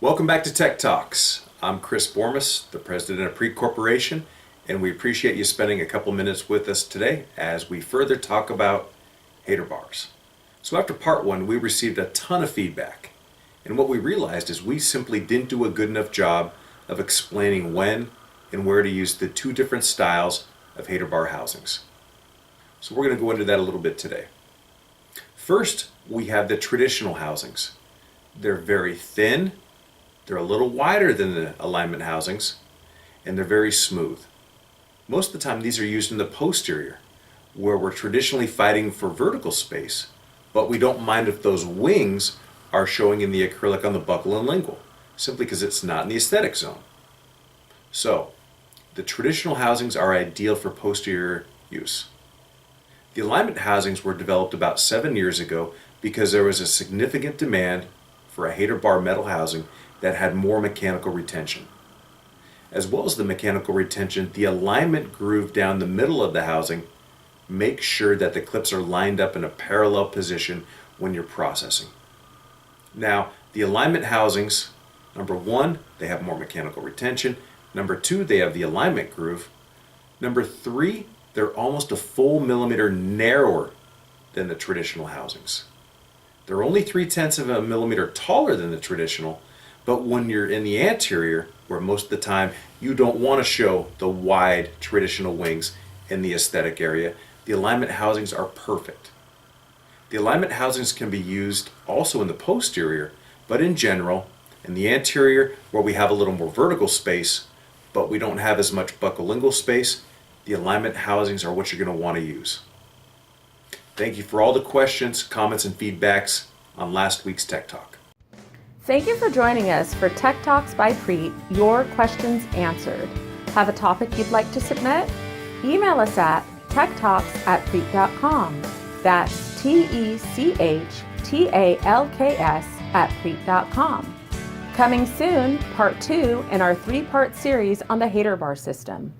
Welcome back to Tech Talks. I'm Chris Bormas, the president of Preat Corporation, and we appreciate you spending a couple minutes with us today as we further talk about hater bars. So after part one, we received a ton of feedback, and what we realized is we simply didn't do a good enough job of explaining when and where to use the two different styles of hater bar housings. So we're going to go into that a little bit today. First, we have the traditional housings. They're very thin, they're a little wider than the alignment housings, and they're very smooth. Most of the time these are used in the posterior, where we're traditionally fighting for vertical space, but we don't mind if those wings are showing in the acrylic on the buckle and lingual, simply because it's not in the aesthetic zone. So, the traditional housings are ideal for posterior use. The alignment housings were developed about 7 years ago because there was a significant demand for a hater bar metal housing that had more mechanical retention. As well as the mechanical retention, the alignment groove down the middle of the housing makes sure that the clips are lined up in a parallel position when you're processing. Now, the alignment housings, number one, they have more mechanical retention. Number two, they have the alignment groove. Number three, they're almost a full millimeter narrower than the traditional housings. They're only 0.3 of a millimeter taller than the traditional, but when you're in the anterior, where most of the time you don't want to show the wide traditional wings in the aesthetic area, the alignment housings are perfect. The alignment housings can be used also in the posterior, but in general, in the anterior, where we have a little more vertical space, but we don't have as much buccal lingual space, the alignment housings are what you're going to want to use. Thank you for all the questions, comments, and feedbacks on last week's Tech Talk. Thank you for joining us for Tech Talks by Preat, your questions answered. Have a topic you'd like to submit? Email us at techtalks@preat.com. That's techtalks@preat.com. Coming soon, part 2 in our 3-part series on the hater bar system.